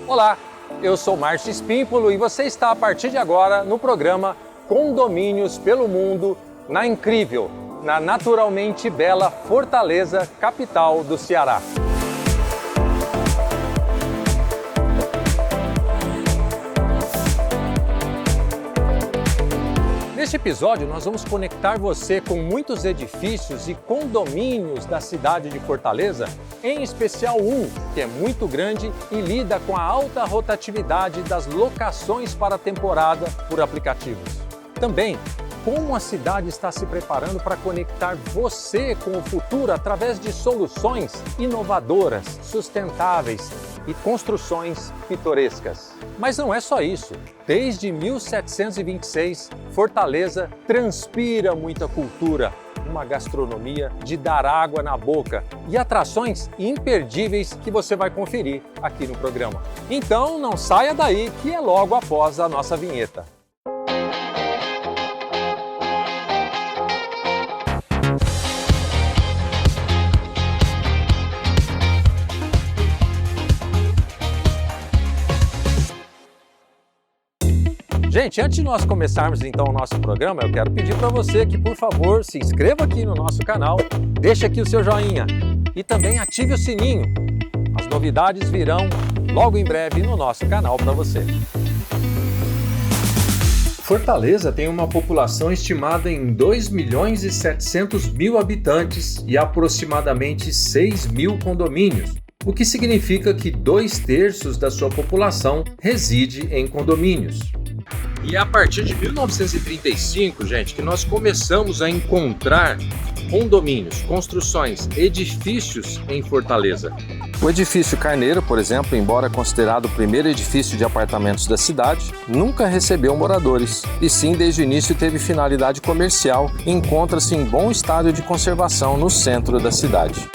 Olá, eu sou Márcio Espímpolo e você está a partir de agora no programa Condomínios pelo Mundo, na incrível, na naturalmente bela Fortaleza, capital do Ceará. Neste episódio, nós vamos conectar você com muitos edifícios e condomínios da cidade de Fortaleza, em especial um que é muito grande e lida com a alta rotatividade das locações para a temporada por aplicativos. Também, como a cidade está se preparando para conectar você com o futuro através de soluções inovadoras, sustentáveis e construções pitorescas. Mas não é só isso. Desde 1726, Fortaleza transpira muita cultura, uma gastronomia de dar água na boca e atrações imperdíveis que você vai conferir aqui no programa. Então não saia daí, que é logo após a nossa vinheta. Gente, antes de nós começarmos então o nosso programa, eu quero pedir para você que, por favor, se inscreva aqui no nosso canal, deixe aqui o seu joinha e também ative o sininho. As novidades virão logo em breve no nosso canal para você. Fortaleza tem uma população estimada em 2.700.000 habitantes e aproximadamente 6.000 condomínios, o que significa que 2/3 da sua população reside em condomínios. E é a partir de 1935, gente, que nós começamos a encontrar condomínios, construções, edifícios em Fortaleza. O edifício Carneiro, por exemplo, embora considerado o primeiro edifício de apartamentos da cidade, nunca recebeu moradores, e sim, desde o início teve finalidade comercial e encontra-se em bom estado de conservação no centro da cidade.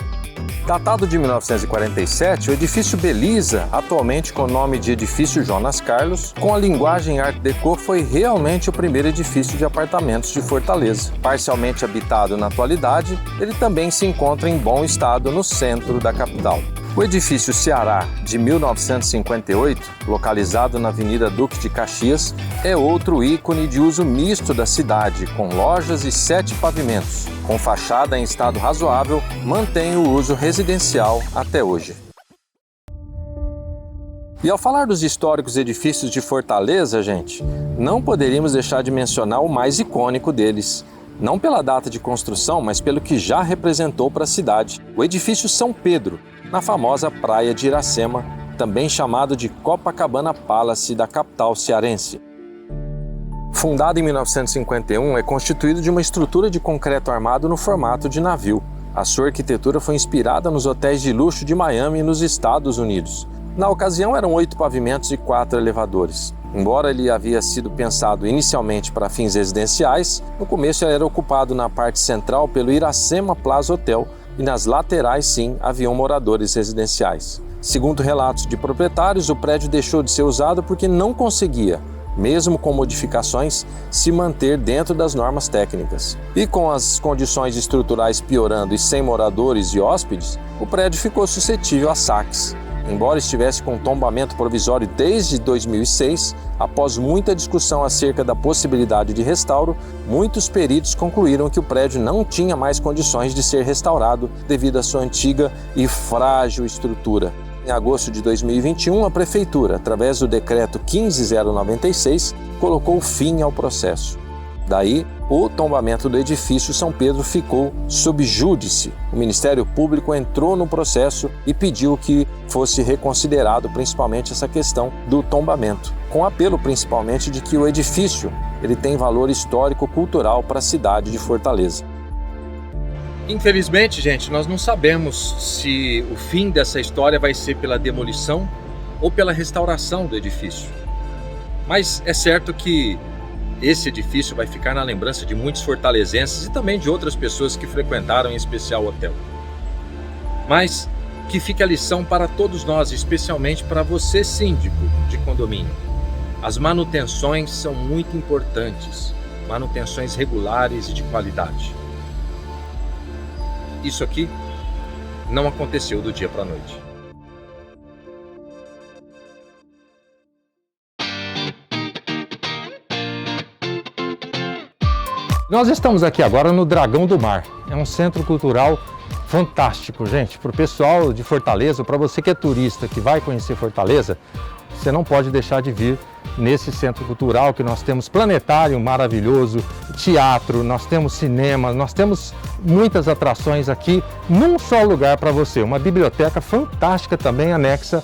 Datado de 1947, o edifício Belisa, atualmente com o nome de Edifício Jonas Carlos, com a linguagem Art Deco, foi realmente o primeiro edifício de apartamentos de Fortaleza. Parcialmente habitado na atualidade, ele também se encontra em bom estado no centro da capital. O edifício Ceará, de 1958, localizado na Avenida Duque de Caxias, é outro ícone de uso misto da cidade, com lojas e 7 pavimentos. Com fachada em estado razoável, mantém o uso residencial até hoje. E ao falar dos históricos edifícios de Fortaleza, gente, não poderíamos deixar de mencionar o mais icônico deles. Não pela data de construção, mas pelo que já representou para a cidade, o edifício São Pedro, na famosa praia de Iracema, também chamado de Copacabana Palace da capital cearense. Fundado em 1951, é constituído de uma estrutura de concreto armado no formato de navio. A sua arquitetura foi inspirada nos hotéis de luxo de Miami, nos Estados Unidos. Na ocasião, eram 8 pavimentos e 4 elevadores. Embora ele havia sido pensado inicialmente para fins residenciais, no começo ele era ocupado na parte central pelo Iracema Plaza Hotel e nas laterais, sim, haviam moradores residenciais. Segundo relatos de proprietários, o prédio deixou de ser usado porque não conseguia, mesmo com modificações, se manter dentro das normas técnicas. E com as condições estruturais piorando e sem moradores e hóspedes, o prédio ficou suscetível a saques. Embora estivesse com tombamento provisório desde 2006, após muita discussão acerca da possibilidade de restauro, muitos peritos concluíram que o prédio não tinha mais condições de ser restaurado devido à sua antiga e frágil estrutura. Em agosto de 2021, a Prefeitura, através do Decreto 15096, colocou fim ao processo. Daí, o tombamento do edifício São Pedro ficou sob júdice. O Ministério Público entrou no processo e pediu que fosse reconsiderado principalmente essa questão do tombamento, com apelo principalmente de que o edifício ele tem valor histórico-cultural para a cidade de Fortaleza. Infelizmente, gente, nós não sabemos se o fim dessa história vai ser pela demolição ou pela restauração do edifício. Mas é certo que esse edifício vai ficar na lembrança de muitos fortalezenses e também de outras pessoas que frequentaram em especial o hotel. Mas que fique a lição para todos nós, especialmente para você, síndico de condomínio. As manutenções são muito importantes, manutenções regulares e de qualidade. Isso aqui não aconteceu do dia para a noite. Nós estamos aqui agora no Dragão do Mar. É um centro cultural fantástico, gente. Para o pessoal de Fortaleza, para você que é turista, que vai conhecer Fortaleza, você não pode deixar de vir nesse centro cultural, que nós temos planetário maravilhoso, teatro, nós temos cinema, nós temos muitas atrações aqui num só lugar para você. Uma biblioteca fantástica também anexa.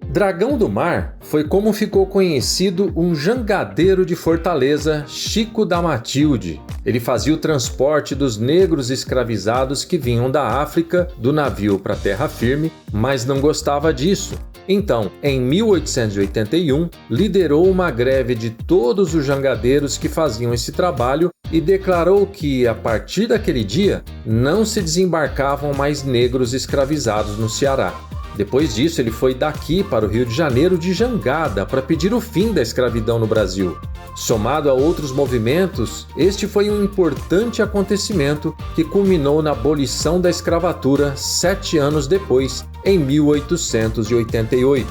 Dragão do Mar foi como ficou conhecido um jangadeiro de Fortaleza, Chico da Matilde. Ele fazia o transporte dos negros escravizados que vinham da África, do navio para terra firme, mas não gostava disso. Então, em 1881, liderou uma greve de todos os jangadeiros que faziam esse trabalho e declarou que, a partir daquele dia, não se desembarcavam mais negros escravizados no Ceará. Depois disso, ele foi daqui para o Rio de Janeiro de jangada para pedir o fim da escravidão no Brasil. Somado a outros movimentos, este foi um importante acontecimento que culminou na abolição da escravatura 7 anos depois, em 1888.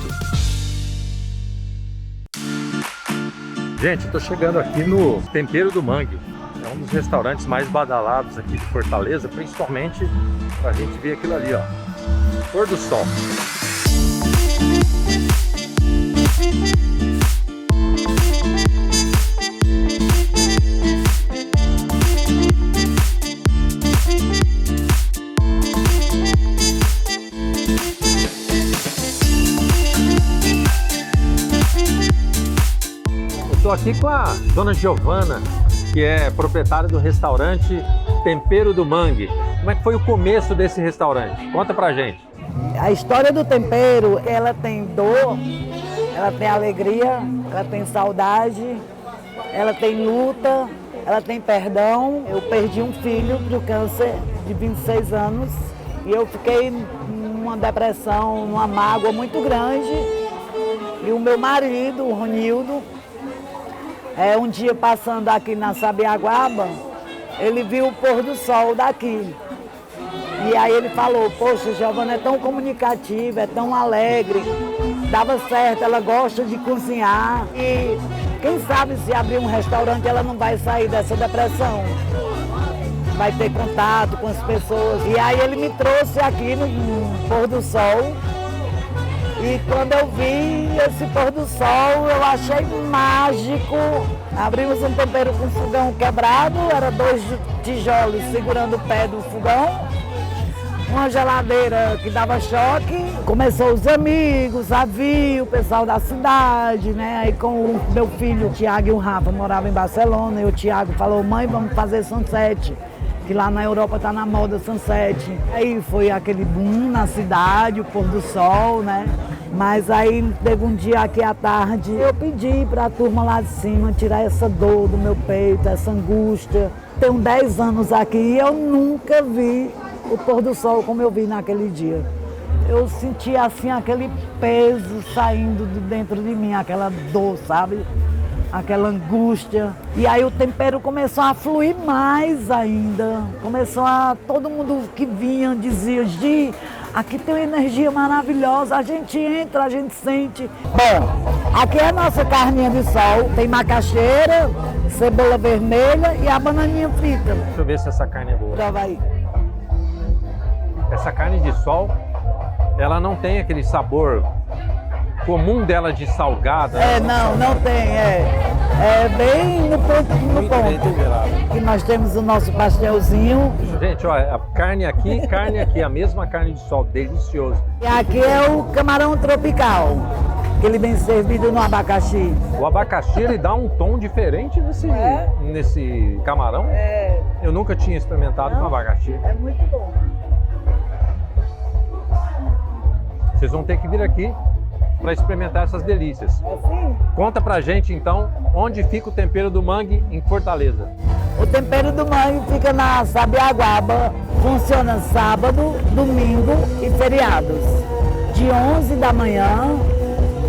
Gente, estou chegando aqui no Tempero do Mangue. É um dos restaurantes mais badalados aqui de Fortaleza, principalmente para a gente ver aquilo ali, ó. Pôr do sol. Eu estou aqui com a dona Giovana, que é proprietária do restaurante Tempero do Mangue. Como é que foi o começo desse restaurante? Conta pra gente. A história do tempero, ela tem dor, ela tem alegria, ela tem saudade, ela tem luta, ela tem perdão. Eu perdi um filho pro câncer de 26 anos e eu fiquei numa depressão, numa mágoa muito grande. E o meu marido, o Ronildo, um dia passando aqui na Sabiaguaba, ele viu o pôr do sol daqui. E aí ele falou, poxa, Giovana é tão comunicativa, é tão alegre, dava certo, ela gosta de cozinhar. E quem sabe se abrir um restaurante ela não vai sair dessa depressão. Vai ter contato com as pessoas. E aí ele me trouxe aqui no pôr do sol. E quando eu vi esse pôr do sol, eu achei mágico. Abrimos um tempero com fogão quebrado, era 2 tijolos segurando o pé do fogão. Uma geladeira que dava choque. Começou os amigos, a vir, o pessoal da cidade, né? Aí com o meu filho, o Tiago e o Rafa, moravam em Barcelona. E o Tiago falou, mãe, vamos fazer sunset, que lá na Europa tá na moda sunset. Aí foi aquele boom na cidade, o pôr do sol, né? Mas aí teve um dia aqui à tarde, eu pedi para a turma lá de cima tirar essa dor do meu peito, essa angústia. Tenho 10 anos aqui e eu nunca vi o pôr do sol como eu vi naquele dia. Eu senti assim aquele peso saindo de dentro de mim, aquela dor, sabe? Aquela angústia. E aí o tempero começou a fluir mais ainda. Todo mundo que vinha dizia, Gi, aqui tem uma energia maravilhosa, a gente entra, a gente sente. Bom, aqui é a nossa carninha de sol, tem macaxeira, cebola vermelha e a bananinha frita. Deixa eu ver se essa carne é boa. Prova aí. Essa carne de sol, ela não tem aquele sabor comum dela de salgada. Não tem, é bem no ponto. Que nós temos o nosso pastelzinho. Gente, olha, a carne aqui, a mesma carne de sol, delicioso. E aqui é o camarão tropical, que ele vem servido no abacaxi. O abacaxi, ele dá um tom diferente nesse camarão. Eu nunca tinha experimentado com abacaxi. É muito bom. Vocês vão ter que vir aqui para experimentar essas delícias. Assim? Conta pra gente então onde fica o Tempero do Mangue em Fortaleza. O Tempero do Mangue fica na Sabiaguaba, funciona sábado, domingo e feriados, de 11 da manhã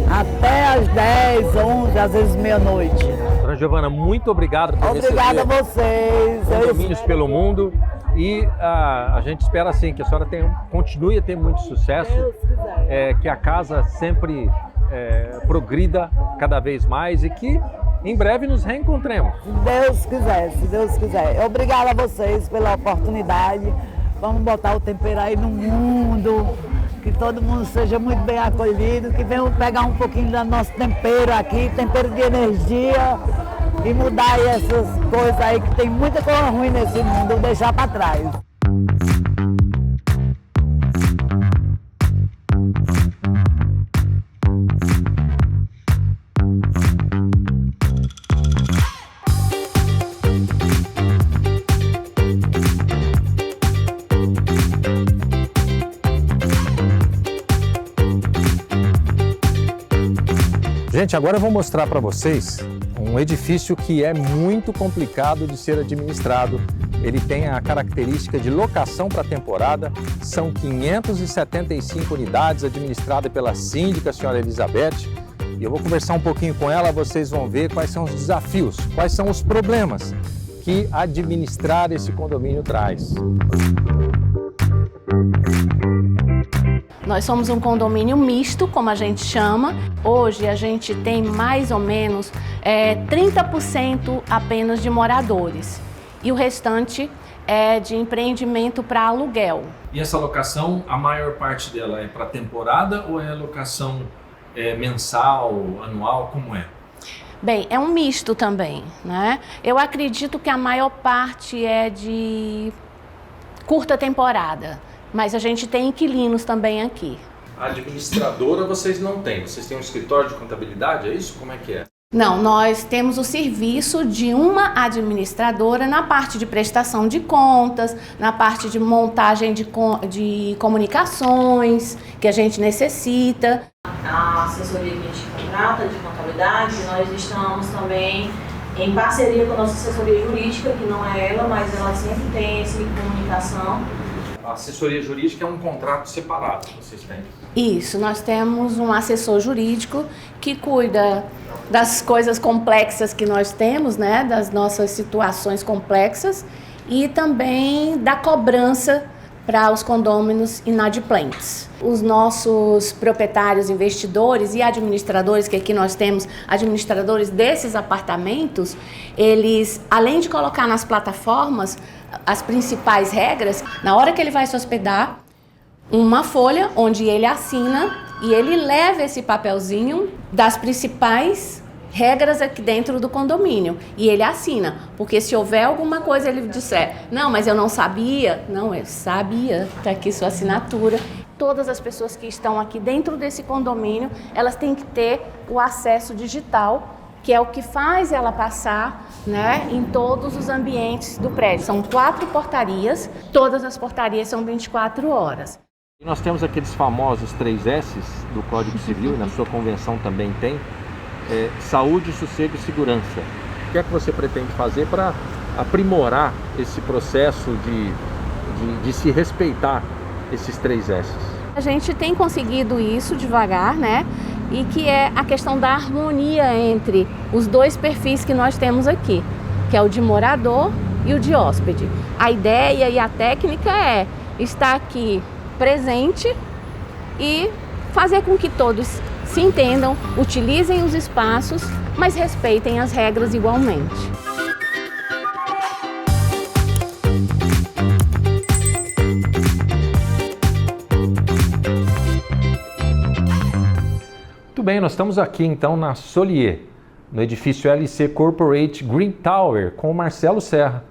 até às 10, 11, às vezes meia-noite. Dona Giovana, muito obrigado por Obrigada a vocês. Domínios pelo mundo. E a gente espera assim que a senhora continue a ter muito sucesso, que a casa sempre progrida cada vez mais e que Em breve nos reencontremos. Se Deus quiser. Obrigada a vocês pela oportunidade. Vamos botar o tempero aí no mundo, que todo mundo seja muito bem acolhido, que venham pegar um pouquinho do nosso tempero aqui, tempero de energia, e mudar aí essas coisas aí, que tem muita coisa ruim nesse mundo, deixar para trás. Gente, agora eu vou mostrar para vocês um edifício que é muito complicado de ser administrado. Ele tem a característica de locação para temporada, são 575 unidades administradas pela síndica, a senhora Elizabeth. E eu vou conversar um pouquinho com ela, vocês vão ver quais são os desafios, quais são os problemas que administrar esse condomínio traz. Nós somos um condomínio misto, como a gente chama. Hoje a gente tem mais ou menos 30% apenas de moradores e o restante é de empreendimento para aluguel. E essa locação, a maior parte dela é para temporada ou é locação mensal, anual, como é? Bem, é um misto também, né? Eu acredito que a maior parte é de curta temporada. Mas a gente tem inquilinos também aqui. A administradora vocês não têm? Vocês têm um escritório de contabilidade, é isso? Como é que é? Não, nós temos o serviço de uma administradora na parte de prestação de contas, na parte de montagem de comunicações que a gente necessita. A assessoria que a gente contrata de contabilidade, nós estamos também em parceria com a nossa assessoria jurídica, que não é ela, mas ela sempre tem esse comunicação. A assessoria jurídica é um contrato separado que vocês têm? Isso, nós temos um assessor jurídico que cuida das coisas complexas que nós temos, né, das nossas situações complexas e também da cobrança para os condôminos inadimplentes. Os nossos proprietários, investidores e administradores, que aqui nós temos administradores desses apartamentos, eles, além de colocar nas plataformas as principais regras, na hora que ele vai se hospedar, uma folha onde ele assina e ele leva esse papelzinho das principais regras aqui dentro do condomínio e ele assina, porque se houver alguma coisa ele disser, não, mas eu não sabia, não, eu sabia, está aqui sua assinatura. Todas as pessoas que estão aqui dentro desse condomínio, elas têm que ter o acesso digital, que é o que faz ela passar, né, em todos os ambientes do prédio. São 4 portarias, todas as portarias são 24 horas. E nós temos aqueles famosos 3 S's do Código Civil, e na sua convenção também tem, saúde, sossego e segurança. O que é que você pretende fazer para aprimorar esse processo de se respeitar esses 3 S's? A gente tem conseguido isso devagar, né? E que é a questão da harmonia entre os 2 perfis que nós temos aqui, que é o de morador e o de hóspede. A ideia e a técnica é estar aqui presente e fazer com que todos se entendam, utilizem os espaços, mas respeitem as regras igualmente. Muito bem, nós estamos aqui então na Solier, no edifício LC Corporate Green Tower, com o Marcelo Serra.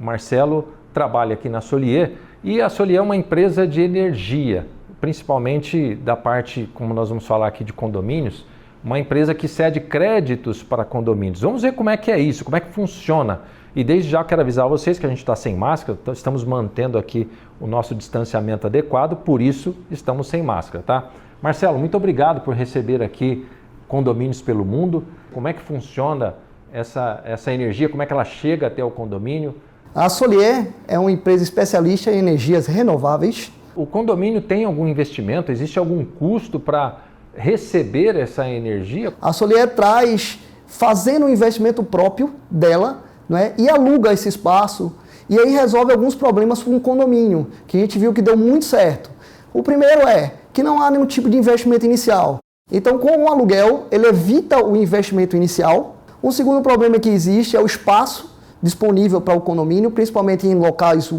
O Marcelo trabalha aqui na Solier e a Solier é uma empresa de energia, principalmente da parte, como nós vamos falar aqui, de condomínios, uma empresa que cede créditos para condomínios. Vamos ver como é que é isso, como é que funciona. E desde já quero avisar vocês que a gente está sem máscara, então estamos mantendo aqui o nosso distanciamento adequado, por isso estamos sem máscara, tá? Marcelo, muito obrigado por receber aqui Condomínios pelo Mundo. Como é que funciona essa energia, como é que ela chega até o condomínio? A Solier é uma empresa especialista em energias renováveis. O condomínio tem algum investimento? Existe algum custo para receber essa energia? A Solier traz, fazendo um investimento próprio dela, né, e aluga esse espaço e aí resolve alguns problemas com o condomínio, que a gente viu que deu muito certo. O primeiro é que não há nenhum tipo de investimento inicial. Então, com o aluguel, ele evita o investimento inicial. Um segundo problema que existe é o espaço disponível para o condomínio, principalmente em locais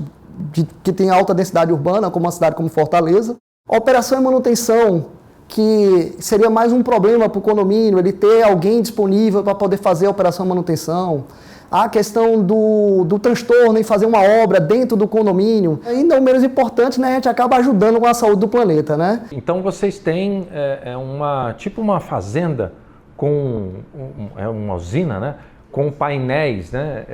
que tem alta densidade urbana, como uma cidade como Fortaleza. A operação e manutenção, que seria mais um problema para o condomínio, ele ter alguém disponível para poder fazer a operação e manutenção. A questão do transtorno em fazer uma obra dentro do condomínio. Ainda o menos importante, né, a gente acaba ajudando com a saúde do planeta, né? Então vocês têm uma fazenda com uma usina, né, com painéis, né,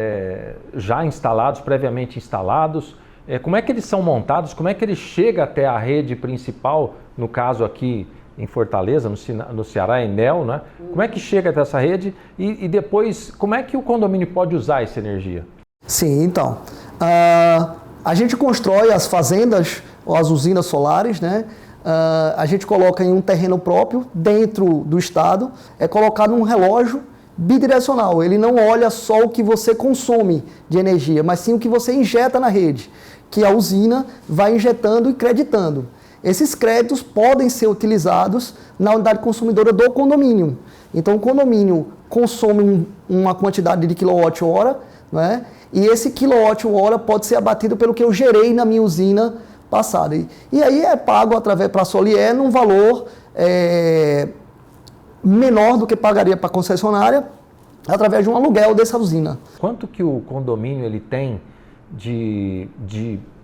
já instalados, previamente instalados. Como é que eles são montados? Como é que ele chega até a rede principal, no caso aqui em Fortaleza, no Ceará, Enel, né? Como é que chega até essa rede e depois, como é que o condomínio pode usar essa energia? Sim, então, a gente constrói as fazendas, ou as usinas solares, né? A gente coloca em um terreno próprio, dentro do estado, é colocado um relógio bidirecional. Ele não olha só o que você consome de energia, mas sim o que você injeta na rede, que a usina vai injetando e creditando. Esses créditos podem ser utilizados na unidade consumidora do condomínio. Então, o condomínio consome uma quantidade de quilowatt-hora, né? E esse quilowatt-hora pode ser abatido pelo que eu gerei na minha usina passada. E aí é pago através para a Solier num valor menor do que pagaria para a concessionária através de um aluguel dessa usina. Quanto que o condomínio ele tem de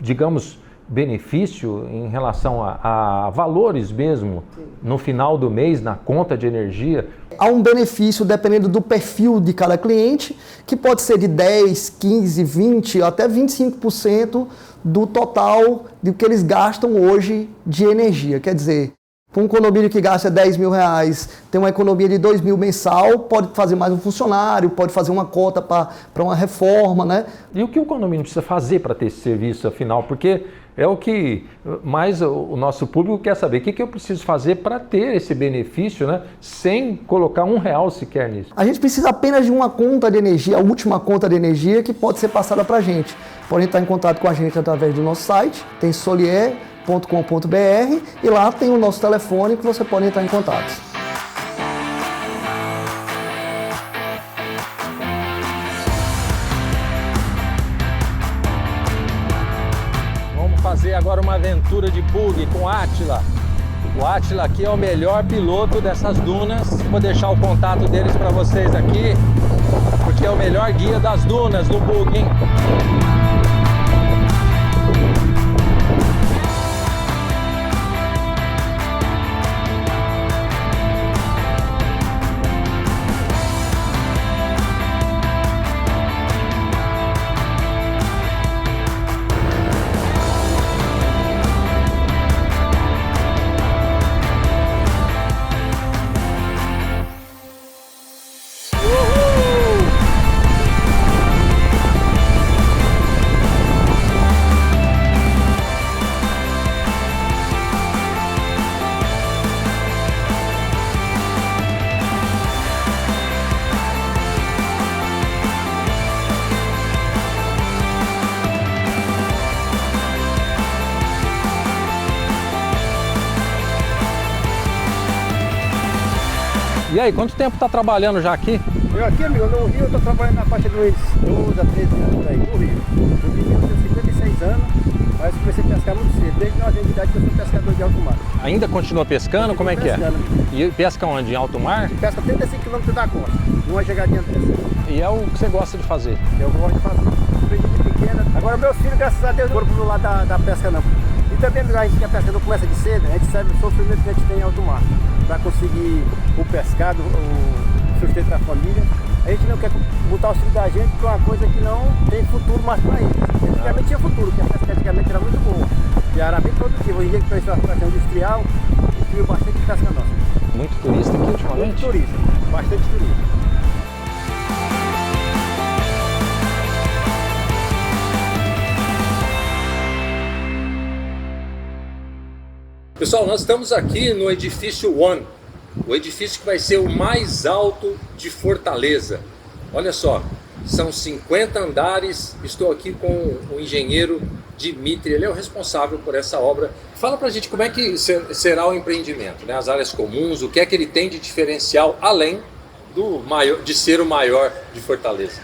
digamos, benefício em relação a valores mesmo no final do mês na conta de energia? Há um benefício dependendo do perfil de cada cliente, que pode ser de 10, 15, 20, até 25% do total do que eles gastam hoje de energia. Quer dizer, para um condomínio que gasta 10 mil reais, tem uma economia de 2 mil mensal, pode fazer mais um funcionário, pode fazer uma cota para uma reforma, né? E o que o condomínio precisa fazer para ter esse serviço, afinal? Porque é o que mais o nosso público quer saber. O que eu preciso fazer para ter esse benefício, né, sem colicar R$1 sequer nisso? A gente precisa apenas de uma conta de energia, a última conta de energia que pode ser passada para a gente. Podem estar em contato com a gente através do nosso site, tem solier.com.br, e lá tem o nosso telefone que você pode entrar em contato. Fazer agora uma aventura de bug com o Átila. O Átila aqui é o melhor piloto dessas dunas. Vou deixar o contato deles para vocês aqui, porque é o melhor guia das dunas no bug, hein? E aí, quanto tempo está trabalhando já aqui? Eu aqui, amigo, no Rio, eu estou trabalhando na faixa de uns 12 a 13 anos por aí, no Rio. No Rio eu tenho 56 anos, mas comecei a pescar muito cedo, desde 9 anos de idade que eu sou pescador de alto mar. Ainda continua pescando? Como é que é? E pesca onde? Em alto mar? A gente pesca 35 km da costa, numa chegadinha dessa. E é o que você gosta de fazer? Eu gosto de fazer, aprendi de pequena. Agora meus filhos, graças a Deus, não foram pro lado da pesca não. E também a gente que a pesca não começa de cedo, a gente sabe o sofrimento que a gente tem em alto mar. Para conseguir o pescado, o sustento da família. A gente não quer botar o filho da gente para uma coisa que não tem futuro mais para eles. Antigamente tinha futuro, porque a pesca antigamente era muito boa. E era bem produtiva. Hoje em dia que está a exploração industrial, destruiu bastante pesca nossa. Muito turista aqui ultimamente? Muito turista, bastante turista. Pessoal, nós estamos aqui no edifício One, o edifício que vai ser o mais alto de Fortaleza. Olha só, são 50 andares, estou aqui com o engenheiro Dimitri, ele é o responsável por essa obra. Fala pra gente como é que será o empreendimento, né? As áreas comuns, o que é que ele tem de diferencial além de ser o maior de Fortaleza?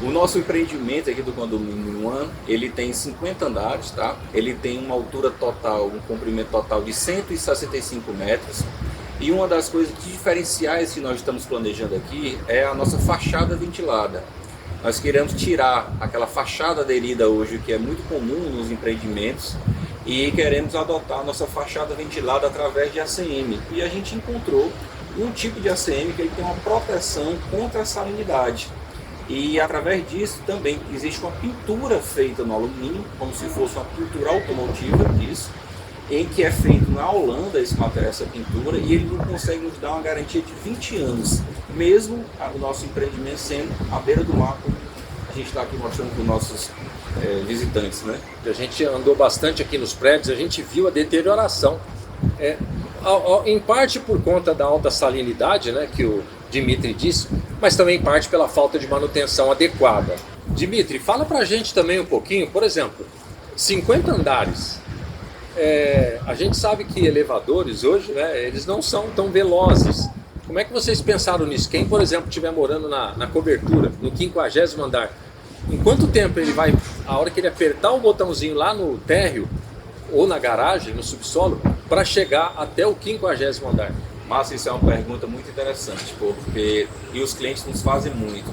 O nosso empreendimento aqui do condomínio One, ele tem 50 andares, tá? Ele tem uma altura total, um comprimento total de 165 metros. E uma das coisas diferenciais que nós estamos planejando aqui é a nossa fachada ventilada. Nós queremos tirar aquela fachada aderida hoje, que é muito comum nos empreendimentos, e queremos adotar a nossa fachada ventilada através de ACM. E a gente encontrou um tipo de ACM que ele tem uma proteção contra a salinidade. E através disso também existe uma pintura feita no alumínio, como se fosse uma pintura automotiva disso, em que é feito na Holanda esse material, essa pintura, e ele consegue nos dar uma garantia de 20 anos, mesmo o nosso empreendimento sendo à beira do mar, como a gente está aqui mostrando para os nossos visitantes, né? A gente andou bastante aqui nos prédios, a gente viu a deterioração, em parte por conta da alta salinidade, né, que o Dimitri disse, mas também em parte pela falta de manutenção adequada. Dimitri, fala pra gente também um pouquinho, por exemplo, 50 andares. A gente sabe que elevadores hoje, né, eles não são tão velozes. Como é que vocês pensaram nisso? Quem, por exemplo, estiver morando na cobertura, no 50º andar, em quanto tempo ele vai, a hora que ele apertar o botãozinho lá no térreo ou na garagem, no subsolo, para chegar até o 50º andar? Márcio, isso é uma pergunta muito interessante, porque e os clientes nos fazem muito.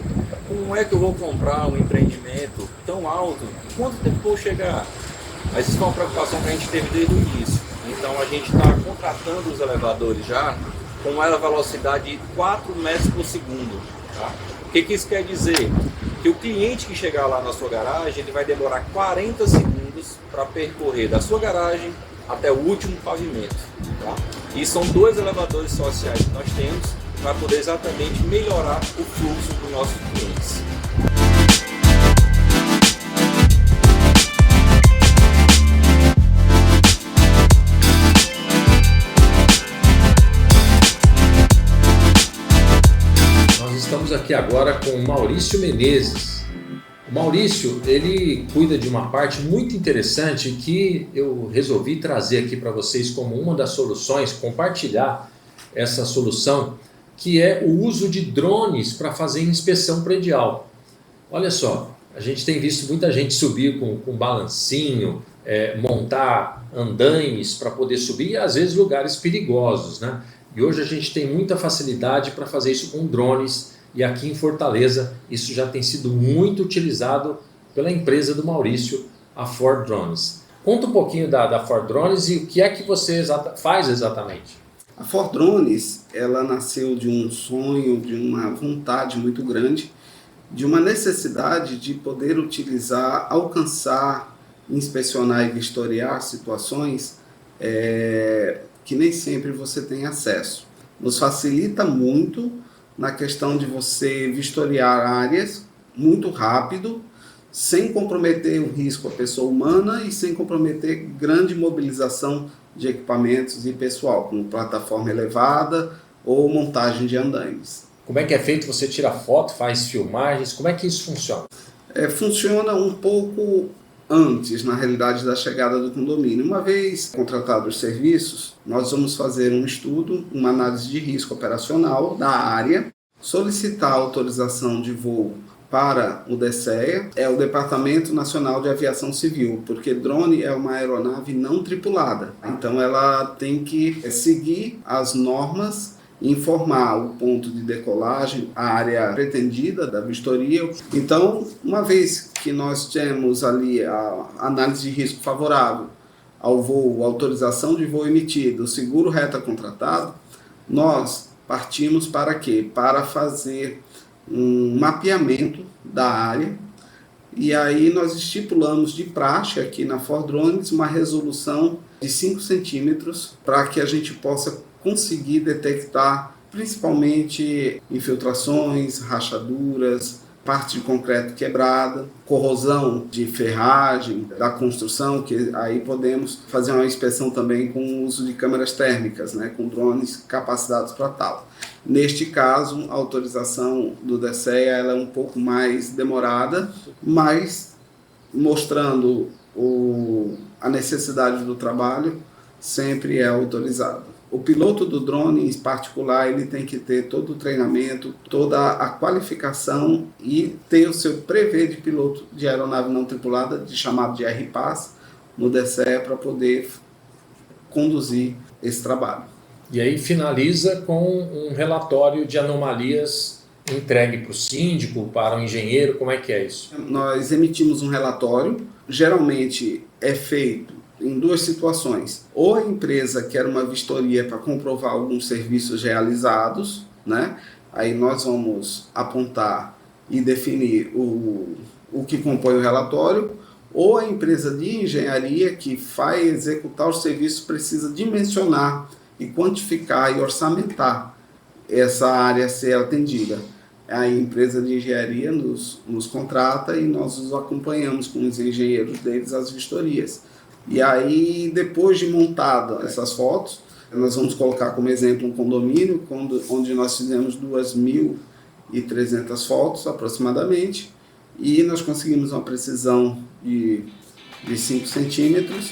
Como é que eu vou comprar um empreendimento tão alto? Quanto tempo vou chegar? Mas isso é uma preocupação que a gente teve desde o início. Então a gente está contratando os elevadores já com uma velocidade de 4 metros por segundo. Tá? O que isso quer dizer? Que o cliente que chegar lá na sua garagem, ele vai demorar 40 segundos para percorrer da sua garagem até o último pavimento. Tá? E são 2 elevadores sociais que nós temos para poder exatamente melhorar o fluxo dos nossos clientes. Nós estamos aqui agora com o Maurício Menezes. O Maurício, ele cuida de uma parte muito interessante que eu resolvi trazer aqui para vocês como uma das soluções, compartilhar essa solução, que é o uso de drones para fazer inspeção predial. Olha só, a gente tem visto muita gente subir com balancinho, montar andaimes para poder subir, e às vezes lugares perigosos, né? E hoje a gente tem muita facilidade para fazer isso com drones, e aqui em Fortaleza isso já tem sido muito utilizado pela empresa do Maurício, a Ford Drones. Conta um pouquinho da Ford Drones e o que é que você faz exatamente. A Ford Drones, ela nasceu de um sonho, de uma vontade muito grande, de uma necessidade de poder utilizar, alcançar, inspecionar e vistoriar situações que nem sempre você tem acesso. Nos facilita muito na questão de você vistoriar áreas muito rápido, sem comprometer o risco à pessoa humana e sem comprometer grande mobilização de equipamentos e pessoal, como plataforma elevada ou montagem de andaimes. Como é que é feito? Você tira foto, faz filmagens, como é que isso funciona? Funciona um pouco antes, na realidade, da chegada do condomínio. Uma vez contratados os serviços, nós vamos fazer um estudo, uma análise de risco operacional da área, solicitar autorização de voo para o DSEA, é o Departamento Nacional de Aviação Civil, porque drone é uma aeronave não tripulada. Então ela tem que seguir as normas, informar o ponto de decolagem, a área pretendida da vistoria. Então, uma vez que nós temos ali a análise de risco favorável ao voo, a autorização de voo emitida, o seguro reta contratado, nós partimos para quê? Para fazer um mapeamento da área, e aí nós estipulamos de praxe aqui na Ford Drones uma resolução de 5 centímetros para que a gente possa conseguir detectar principalmente infiltrações, rachaduras, parte de concreto quebrada, corrosão de ferragem da construção, que aí podemos fazer uma inspeção também com o uso de câmeras térmicas, né, com drones capacitados para tal. Neste caso, a autorização do DSEA ela é um pouco mais demorada, mas mostrando a necessidade do trabalho, sempre é autorizado. O piloto do drone, em particular, ele tem que ter todo o treinamento, toda a qualificação e ter o seu brevet de piloto de aeronave não tripulada, chamado de RPAS, no DCE, para poder conduzir esse trabalho. E aí finaliza com um relatório de anomalias entregue para o síndico, para o engenheiro, como é que é isso? Nós emitimos um relatório, geralmente é feito em duas situações. Ou a empresa quer uma vistoria para comprovar alguns serviços realizados, né? Aí nós vamos apontar e definir o que compõe o relatório, ou a empresa de engenharia que vai executar o serviço precisa dimensionar e quantificar e orçamentar essa área a ser atendida. A empresa de engenharia nos contrata e nós os acompanhamos com os engenheiros deles as vistorias. E aí, depois de montada essas fotos, nós vamos colocar como exemplo um condomínio onde nós fizemos 2.300 fotos aproximadamente, e nós conseguimos uma precisão de 5 centímetros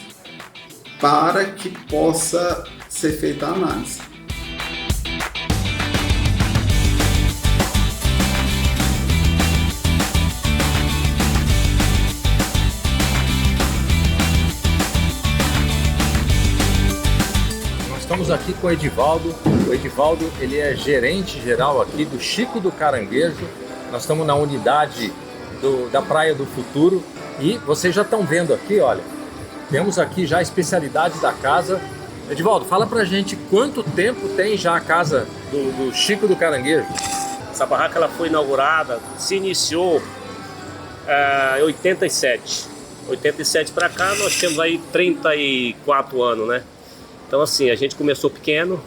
para que possa ser feita a análise. Estamos aqui com o Edivaldo. O Edivaldo, ele é gerente geral aqui do Chico do Caranguejo. Nós estamos na unidade da Praia do Futuro e vocês já estão vendo aqui, olha, temos aqui já a especialidade da casa. Edivaldo, fala pra gente quanto tempo tem já a casa do Chico do Caranguejo. Essa barraca ela foi inaugurada, se iniciou em 87. 87 para cá nós temos aí 34 anos, né? Então assim, a gente começou pequeno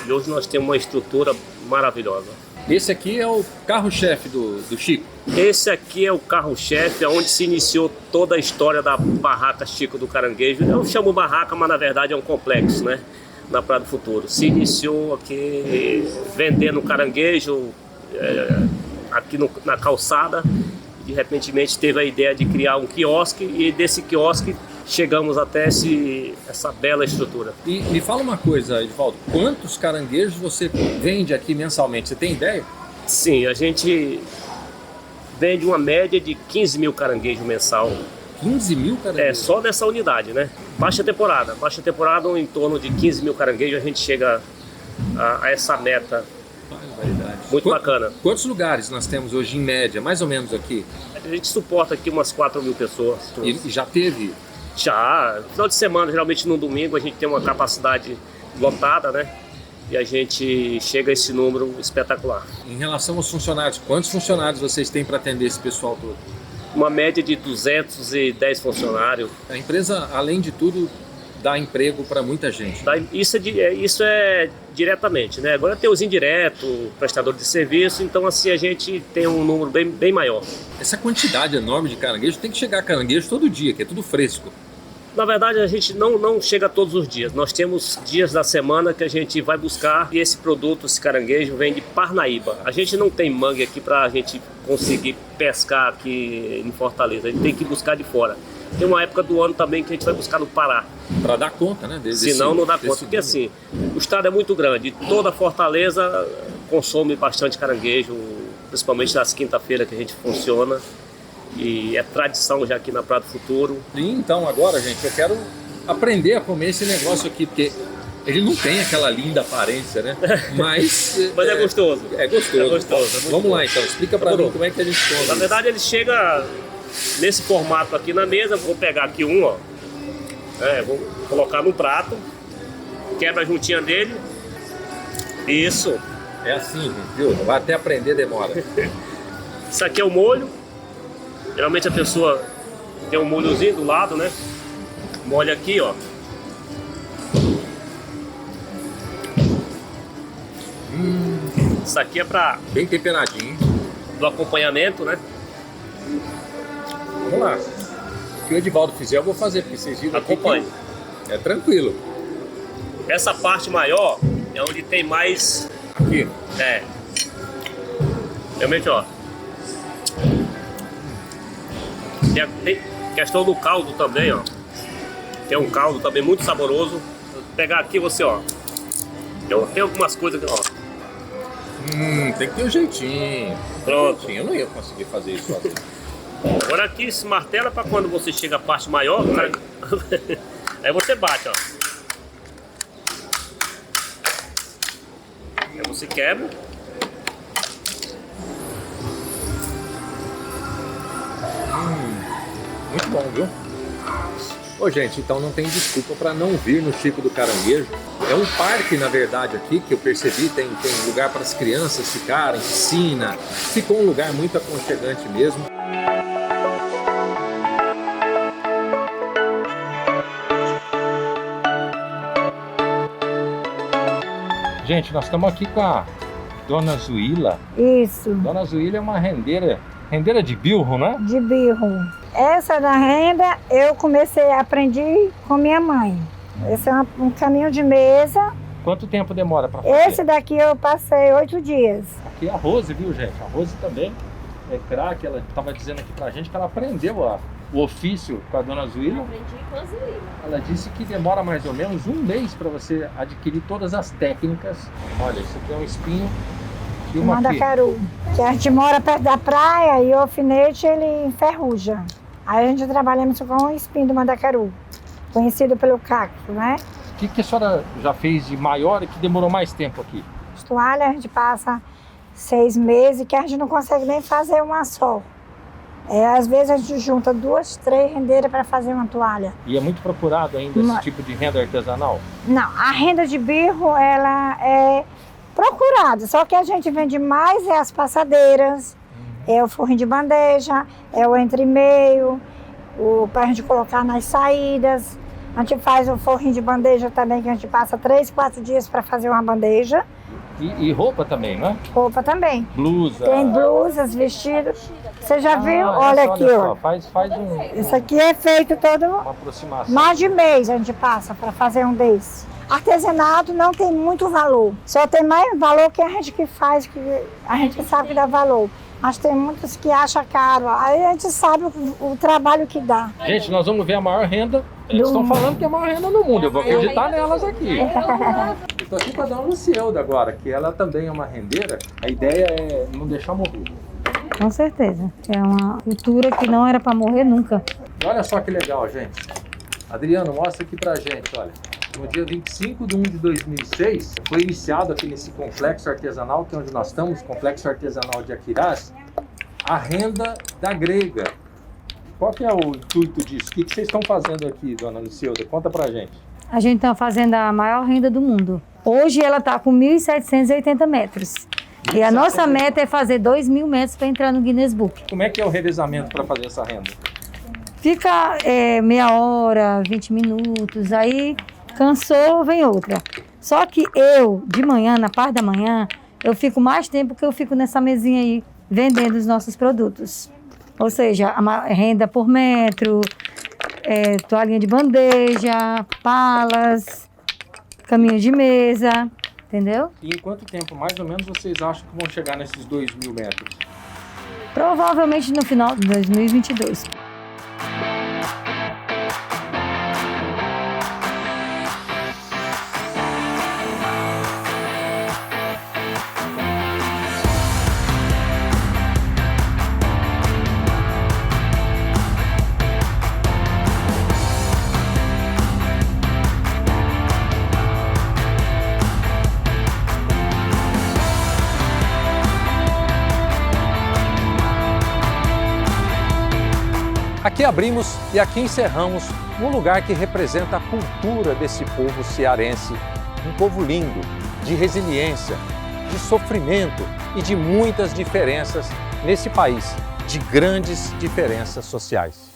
e hoje nós temos uma estrutura maravilhosa. Esse aqui é o carro-chefe do Chico? Esse aqui é o carro-chefe, onde se iniciou toda a história da barraca Chico do Caranguejo. Eu chamo barraca, mas na verdade é um complexo, né? Na Praia do Futuro. Se iniciou aqui vendendo caranguejo aqui na calçada. De repente teve a ideia de criar um quiosque e desse quiosque chegamos até essa bela estrutura. E me fala uma coisa, Edivaldo, quantos caranguejos você vende aqui mensalmente? Você tem ideia? Sim, a gente vende uma média de 15 mil caranguejos mensal. 15 mil caranguejos? Só nessa unidade, né? Baixa temporada em torno de 15 mil caranguejos a gente chega a essa meta. Muito bacana. Quantos lugares nós temos hoje em média, mais ou menos aqui? A gente suporta aqui umas 4 mil pessoas. E já teve? Já. Final de semana, geralmente no domingo, a gente tem uma capacidade lotada, né? E a gente chega a esse número espetacular. Em relação aos funcionários, quantos funcionários vocês têm para atender esse pessoal todo? Uma média de 210 funcionários. A empresa, além de tudo, dá emprego para muita gente. Isso é diretamente, né? Agora tem os indiretos, prestador de serviço, então assim a gente tem um número bem maior. Essa quantidade enorme de caranguejo, tem que chegar caranguejo todo dia, que é tudo fresco. Na verdade a gente não chega todos os dias, nós temos dias da semana que a gente vai buscar e esse produto, esse caranguejo vem de Parnaíba. A gente não tem mangue aqui para a gente conseguir pescar aqui em Fortaleza, a gente tem que buscar de fora. Tem uma época do ano também que a gente vai buscar no Pará. Para dar conta, né? Senão não dá conta, porque assim, o estado é muito grande. Toda Fortaleza consome bastante caranguejo, principalmente nas quinta-feiras que a gente funciona. E é tradição já aqui na Praia do Futuro. E então agora, gente, eu quero aprender a comer esse negócio aqui, porque ele não tem aquela linda aparência, né? Mas é gostoso. É gostoso. É gostoso. Vamos lá então, explica para mim como é que a gente come. Na verdade ele chega nesse formato aqui na mesa. Vou pegar aqui um, ó. Vou colocar no prato, quebra a juntinha dele. Isso. É assim, gente, viu? Vai até aprender, demora. Isso aqui é o molho. Geralmente a pessoa tem um molhozinho do lado, né? Molha aqui, ó. Isso aqui é pra... bem temperadinho. Do acompanhamento, né? Vamos lá. O que o Edivaldo fizer eu vou fazer, porque vocês viram aqui. Acompanhe. É tranquilo. Essa parte maior é onde tem mais... Aqui? Realmente, ó. Tem questão do caldo também, ó. Tem um caldo também muito saboroso. Vou pegar aqui você, ó. Eu tenho algumas coisas que, ó. Tem que ter um jeitinho. Pronto. Eu não ia conseguir fazer isso sozinho. Agora aqui, esse martelo é pra quando você chega a parte maior, cara. Aí você bate, ó. Aí você quebra. Muito bom, viu? Ô, gente, então não tem desculpa para não vir no Chico do Caranguejo. É um parque, na verdade, aqui, que eu percebi, tem lugar para as crianças ficarem, piscina. Ficou um lugar muito aconchegante mesmo. Gente, nós estamos aqui com a Dona Zuíla. Isso. Dona Zuíla é uma rendeira de bilro, né? De birro. Essa da renda eu aprendi com minha mãe. Esse é um caminho de mesa. Quanto tempo demora para fazer? Esse daqui eu passei 8 dias. Aqui é a Rose, viu, gente? A Rose também é craque. Ela estava dizendo aqui pra gente que ela aprendeu o ofício com a Dona Zuíla. Eu aprendi com a Zuíla. Ela disse que demora mais ou menos 1 mês para você adquirir todas as técnicas. Olha, isso aqui é um espinho e uma mandacaru. Que a gente mora perto da praia e o alfinete ele enferruja. Aí a gente trabalha com o espinho do mandacaru, conhecido pelo cacto, né? O que a senhora já fez de maior e que demorou mais tempo aqui? As toalhas a gente passa 6 meses que a gente não consegue nem fazer uma só. Às vezes a gente junta 2, 3 rendeiras para fazer uma toalha. E é muito procurado ainda esse tipo de renda artesanal? Não, a renda de birro ela é procurada, só que a gente vende mais as passadeiras, é o forrinho de bandeja, é o entre-meio, para a gente colocar nas saídas. A gente faz o forrinho de bandeja também, que a gente passa 3, 4 dias para fazer uma bandeja. E roupa também, né? Roupa também. Blusa. Tem blusas, vestidos. Você já viu? Olha aqui, ó. Faz um... Isso aqui é feito todo... Uma aproximação. Mais de mês a gente passa para fazer um desse. Artesanato não tem muito valor. Só tem mais valor que a gente que faz, que a gente sabe que dá valor. Mas tem muitos que acham caro. Aí a gente sabe o trabalho que dá. Gente, nós vamos ver a maior renda. Eles estão falando que é a maior renda no mundo. Eu vou acreditar nelas aqui. Eu estou aqui com a Dona Lucielda agora, que ela também é uma rendeira. A ideia é não deixar morrer. Com certeza. É uma cultura que não era para morrer nunca. Olha só que legal, gente. Adriano, mostra aqui pra gente, olha. No dia 25 de 1 de 2006, foi iniciado aqui nesse complexo artesanal, que é onde nós estamos, Complexo Artesanal de Aquirás, a renda da grega. Qual que é o intuito disso? O que vocês estão fazendo aqui, Dona Lucielda? Conta pra gente. A gente está fazendo a maior renda do mundo. Hoje ela está com 1.780 metros. E a nossa meta é fazer 2.000 metros para entrar no Guinness Book. Como é que é o revezamento para fazer essa renda? Fica meia hora, 20 minutos, aí cansou, vem outra. Só que eu, de manhã, na parte da manhã, eu fico mais tempo que eu fico nessa mesinha aí, vendendo os nossos produtos. Ou seja, a renda por metro, toalhinha de bandeja, palas, caminho de mesa, entendeu? E em quanto tempo, mais ou menos, vocês acham que vão chegar nesses 2.000 metros? Provavelmente no final de 2022. Aqui abrimos e aqui encerramos um lugar que representa a cultura desse povo cearense. Um povo lindo, de resiliência, de sofrimento e de muitas diferenças nesse país, de grandes diferenças sociais.